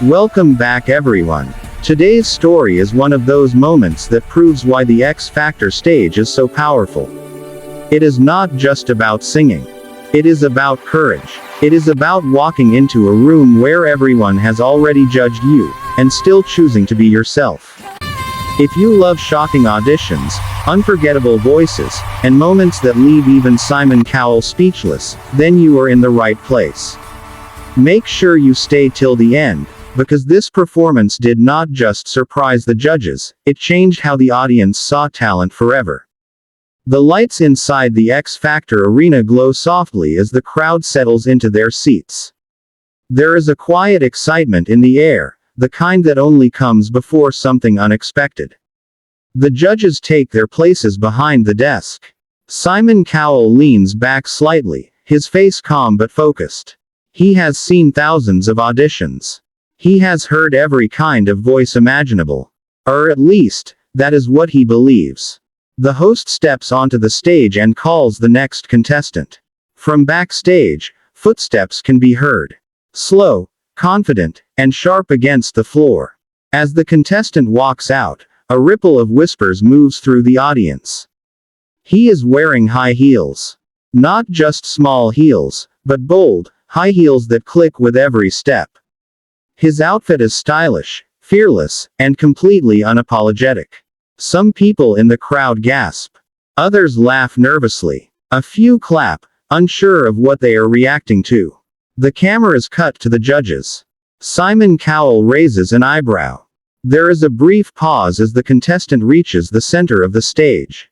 Welcome back everyone. Today's story is one of those moments that proves why the X Factor stage is so powerful. It is not just about singing. It is about courage. It is about walking into a room where everyone has already judged you, and still choosing to be yourself. If you love shocking auditions, unforgettable voices, and moments that leave even Simon Cowell speechless, then you are in the right place. Make sure you stay till the end, because this performance did not just surprise the judges, it changed how the audience saw talent forever. The lights inside the X Factor arena glow softly as the crowd settles into their seats. There is a quiet excitement in the air, the kind that only comes before something unexpected. The judges take their places behind the desk. Simon Cowell leans back slightly, his face calm but focused. He has seen thousands of auditions. He has heard every kind of voice imaginable. Or at least, that is what he believes. The host steps onto the stage and calls the next contestant. From backstage, footsteps can be heard. Slow, confident, and sharp against the floor. As the contestant walks out, a ripple of whispers moves through the audience. He is wearing high heels. Not just small heels, but bold, high heels that click with every step. His outfit is stylish, fearless, and completely unapologetic. Some people in the crowd gasp. Others laugh nervously. A few clap, unsure of what they are reacting to. The cameras cut to the judges. Simon Cowell raises an eyebrow. There is a brief pause as the contestant reaches the center of the stage.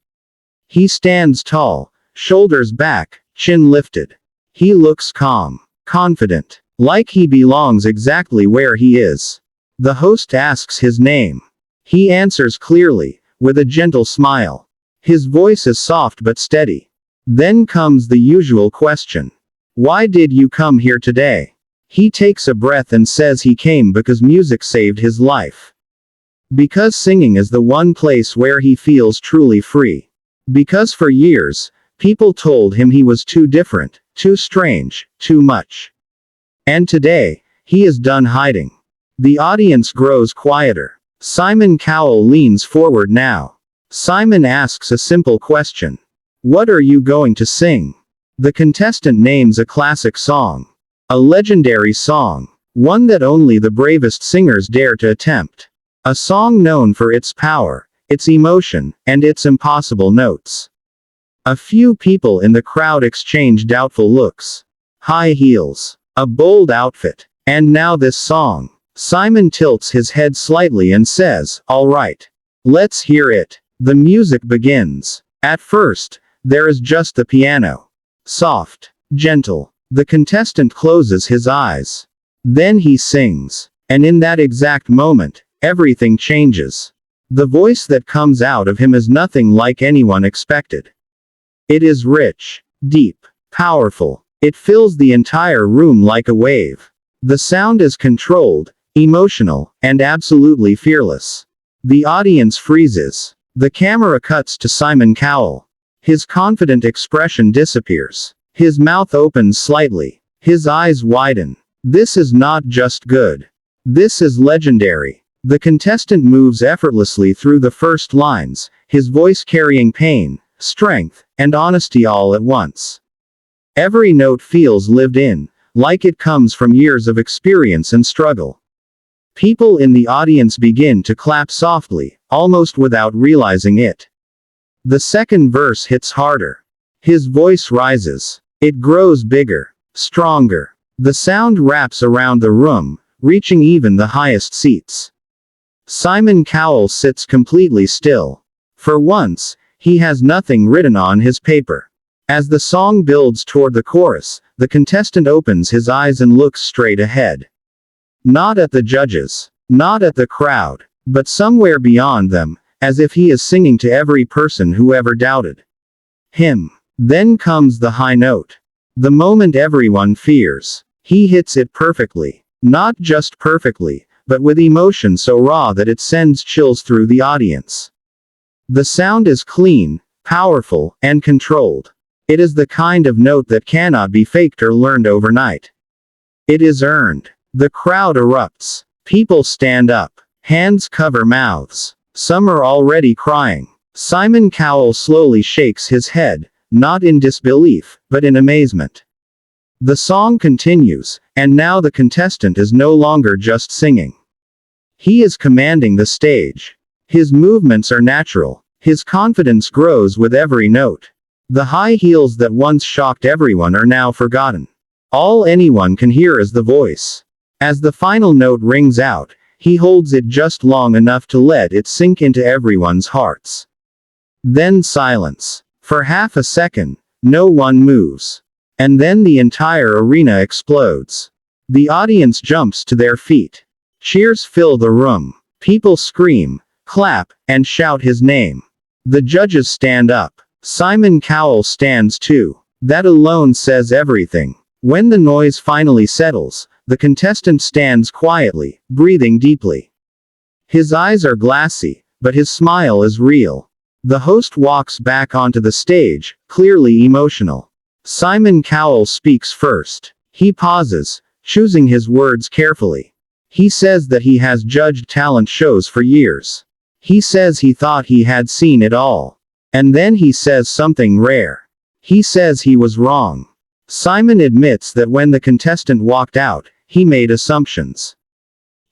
He stands tall, shoulders back, chin lifted. He looks calm, confident. Like he belongs exactly where he is. The host asks his name. He answers clearly, with a gentle smile. His voice is soft but steady. Then comes the usual question. Why did you come here today? He takes a breath and says he came because music saved his life. Because singing is the one place where he feels truly free. Because for years, people told him he was too different, too strange, too much. And today, he is done hiding. The audience grows quieter. Simon Cowell leans forward now. Simon asks a simple question. What are you going to sing? The contestant names a classic song. A legendary song. One that only the bravest singers dare to attempt. A song known for its power, its emotion, and its impossible notes. A few people in the crowd exchange doubtful looks. High heels. A bold outfit. And now this song. Simon tilts his head slightly and says, "All right. Let's hear it." The music begins. At first, there is just the piano. Soft. Gentle. The contestant closes his eyes. Then he sings. And in that exact moment, everything changes. The voice that comes out of him is nothing like anyone expected. It is rich, deep, powerful. It fills the entire room like a wave. The sound is controlled, emotional, and absolutely fearless. The audience freezes. The camera cuts to Simon Cowell. His confident expression disappears. His mouth opens slightly. His eyes widen. This is not just good. This is legendary. The contestant moves effortlessly through the first lines, his voice carrying pain, strength, and honesty all at once. Every note feels lived in, like it comes from years of experience and struggle. People in the audience begin to clap softly, almost without realizing it. The second verse hits harder. His voice rises. It grows bigger, stronger. The sound wraps around the room, reaching even the highest seats. Simon Cowell sits completely still. For once, he has nothing written on his paper. As the song builds toward the chorus, the contestant opens his eyes and looks straight ahead. Not at the judges, not at the crowd, but somewhere beyond them, as if he is singing to every person who ever doubted him. Then comes the high note. The moment everyone fears. He hits it perfectly. Not just perfectly, but with emotion so raw that it sends chills through the audience. The sound is clean, powerful, and controlled. It is the kind of note that cannot be faked or learned overnight. It is earned. The crowd erupts. People stand up. Hands cover mouths. Some are already crying. Simon Cowell slowly shakes his head, not in disbelief, but in amazement. The song continues, and now the contestant is no longer just singing. He is commanding the stage. His movements are natural. His confidence grows with every note. The high heels that once shocked everyone are now forgotten. All anyone can hear is the voice. As the final note rings out, he holds it just long enough to let it sink into everyone's hearts. Then silence. For half a second, no one moves. And then the entire arena explodes. The audience jumps to their feet. Cheers fill the room. People scream, clap, and shout his name. The judges stand up. Simon Cowell stands too. That alone says everything. When the noise finally settles, the contestant stands quietly, breathing deeply. His eyes are glassy, but his smile is real. The host walks back onto the stage, clearly emotional. Simon Cowell speaks first. He pauses, choosing his words carefully. He says that he has judged talent shows for years. He says he thought he had seen it all. And then he says something rare. He says he was wrong. Simon admits that when the contestant walked out, he made assumptions.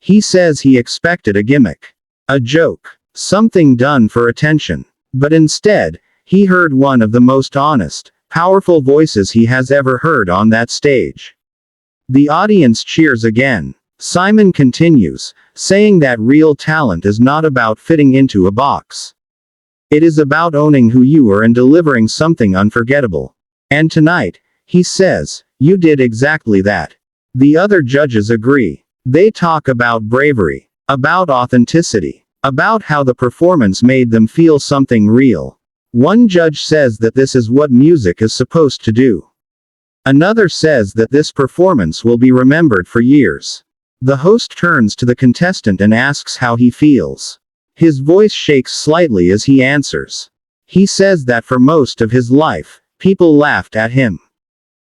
He says he expected a gimmick, a joke, something done for attention. But instead, he heard one of the most honest, powerful voices he has ever heard on that stage. The audience cheers again. Simon continues, saying that real talent is not about fitting into a box. It is about owning who you are and delivering something unforgettable. And tonight, he says, you did exactly that. The other judges agree. They talk about bravery, about authenticity, about how the performance made them feel something real. One judge says that this is what music is supposed to do. Another says that this performance will be remembered for years. The host turns to the contestant and asks how he feels. His voice shakes slightly as he answers. He says that for most of his life, people laughed at him.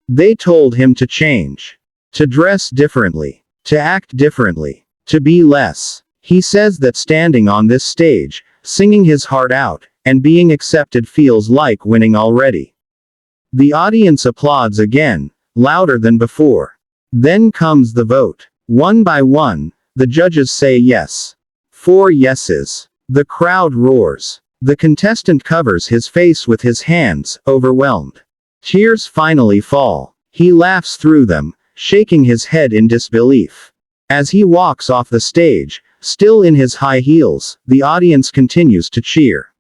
They told him to change, to dress differently, to act differently, to be less. He says that standing on this stage, singing his heart out, and being accepted feels like winning already. The audience applauds again, louder than before. Then comes the vote. One by one, the judges say yes. 4 yeses. The crowd roars. The contestant covers his face with his hands, overwhelmed. Tears finally fall. He laughs through them, shaking his head in disbelief. As he walks off the stage, still in his high heels, the audience continues to cheer.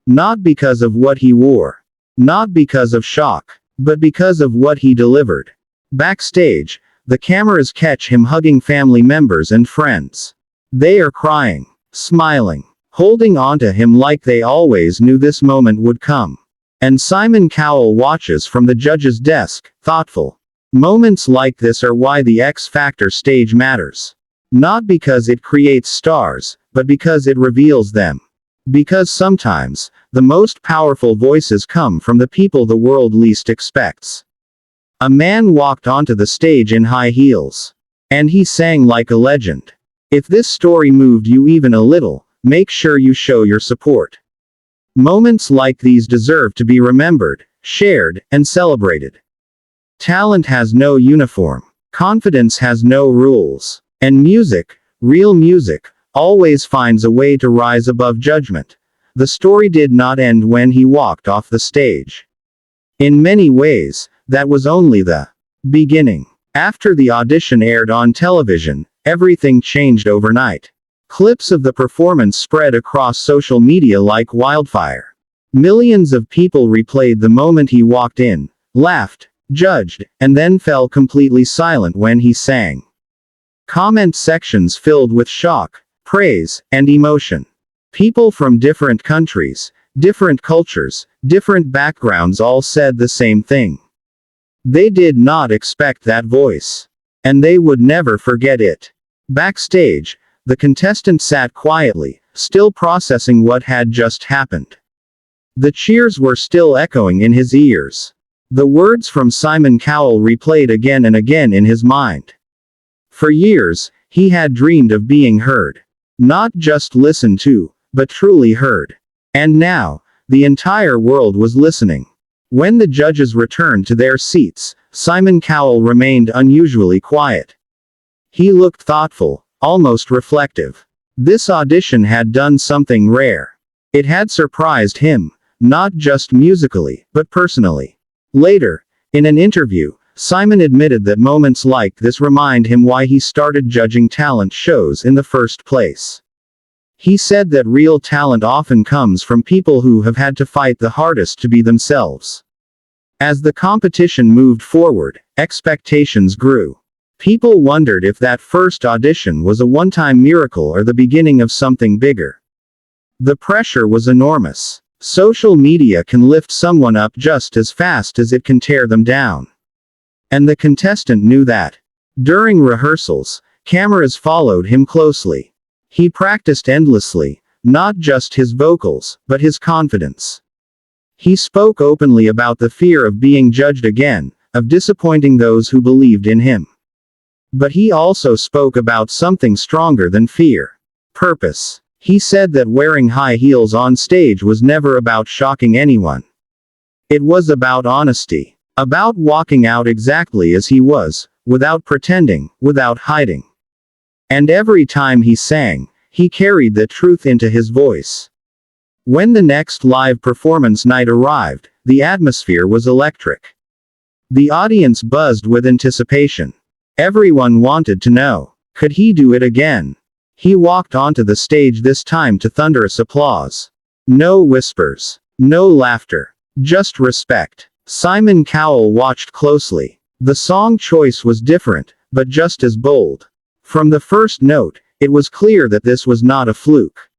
Not because of what he wore. Not because of shock. But because of what he delivered. Backstage, the cameras catch him hugging family members and friends. They are crying, smiling, holding onto him like they always knew this moment would come. And Simon Cowell watches from the judge's desk, thoughtful. Moments like this are why the X Factor stage matters. Not because it creates stars, but because it reveals them. Because sometimes, the most powerful voices come from the people the world least expects. A man walked onto the stage in high heels. And he sang like a legend. If this story moved you even a little, make sure you show your support. Moments like these deserve to be remembered, shared, and celebrated. Talent has no uniform. Confidence has no rules. And music, real music, always finds a way to rise above judgment. The story did not end when he walked off the stage. In many ways, that was only the beginning. After the audition aired on television, everything changed overnight. Clips of the performance spread across social media like wildfire. Millions of people replayed the moment he walked in, laughed, judged, and then fell completely silent when he sang. Comment sections filled with shock, praise, and emotion. People from different countries, different cultures, different backgrounds all said the same thing. They did not expect that voice. And they would never forget it. Backstage, the contestant sat quietly, still processing what had just happened. The cheers were still echoing in his ears. The words from Simon Cowell replayed again and again in his mind. For years, He had dreamed of being heard. Not just listened to, but truly heard. And now, the entire world was listening. When the judges returned to their seats, Simon Cowell remained unusually quiet. He looked thoughtful, almost reflective. This audition had done something rare. It had surprised him, not just musically, but personally. Later, in an interview, Simon admitted that moments like this remind him why he started judging talent shows in the first place. He said that real talent often comes from people who have had to fight the hardest to be themselves. As the competition moved forward, expectations grew. People wondered if that first audition was a one-time miracle or the beginning of something bigger. The pressure was enormous. Social media can lift someone up just as fast as it can tear them down. And the contestant knew that. During rehearsals, cameras followed him closely. He practiced endlessly, not just his vocals, but his confidence. He spoke openly about the fear of being judged again, of disappointing those who believed in him. But he also spoke about something stronger than fear. Purpose. He said that wearing high heels on stage was never about shocking anyone. It was about honesty. About walking out exactly as he was, without pretending, without hiding. And every time he sang, he carried the truth into his voice. When the next live performance night arrived, the atmosphere was electric. The audience buzzed with anticipation. Everyone wanted to know, could he do it again? He walked onto the stage this time to thunderous applause. No whispers. No laughter. Just respect. Simon Cowell watched closely. The song choice was different, but just as bold. From the first note, it was clear that this was not a fluke.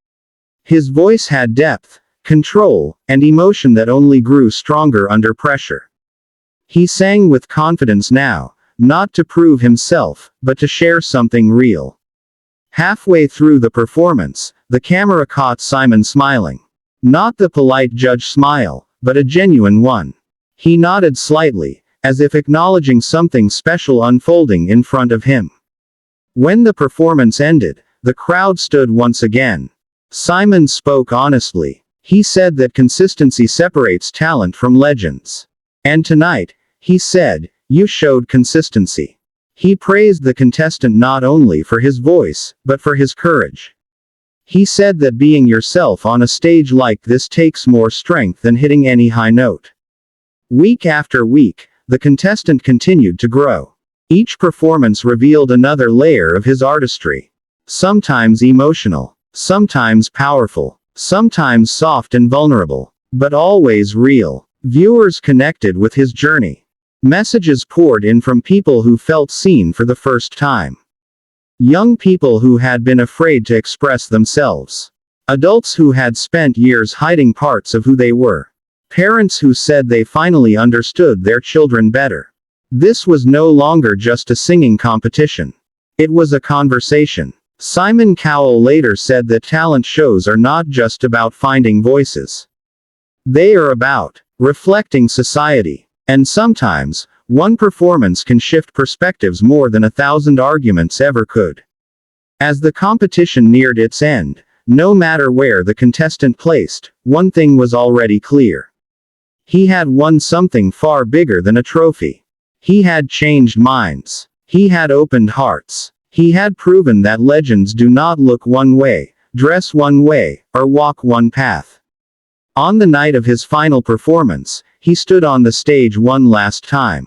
His voice had depth, control, and emotion that only grew stronger under pressure. He sang with confidence now, not to prove himself, but to share something real. Halfway through the performance, the camera caught Simon smiling. Not the polite judge smile, but a genuine one. He nodded slightly, as if acknowledging something special unfolding in front of him. When the performance ended, the crowd stood once again. Simon spoke honestly. He said that consistency separates talent from legends. And tonight, he said, you showed consistency. He praised the contestant not only for his voice, but for his courage. He said that being yourself on a stage like this takes more strength than hitting any high note. Week after week, the contestant continued to grow. Each performance revealed another layer of his artistry. Sometimes emotional, sometimes powerful, sometimes soft and vulnerable, but always real. Viewers connected with his journey. Messages poured in from people who felt seen for the first time. Young people who had been afraid to express themselves. Adults who had spent years hiding parts of who they were. Parents who said they finally understood their children better. This was no longer just a singing competition. It was a conversation. Simon Cowell later said that talent shows are not just about finding voices. They are about reflecting society. And sometimes, one performance can shift perspectives more than 1,000 arguments ever could. As the competition neared its end, no matter where the contestant placed, one thing was already clear. He had won something far bigger than a trophy. He had changed minds. He had opened hearts. He had proven that legends do not look one way, dress one way, or walk one path. On the night of his final performance, he stood on the stage one last time.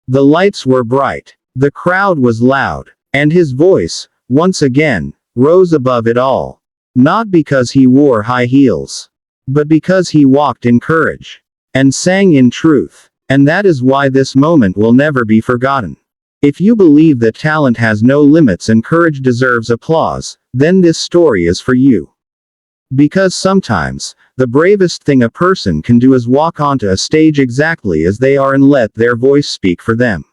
The lights were bright. The crowd was loud. And his voice, once again, rose above it all. Not because he wore high heels, but because he walked in courage. And sang in truth. And that is why this moment will never be forgotten. If you believe that talent has no limits and courage deserves applause, then this story is for you. Because sometimes, the bravest thing a person can do is walk onto a stage exactly as they are and let their voice speak for them.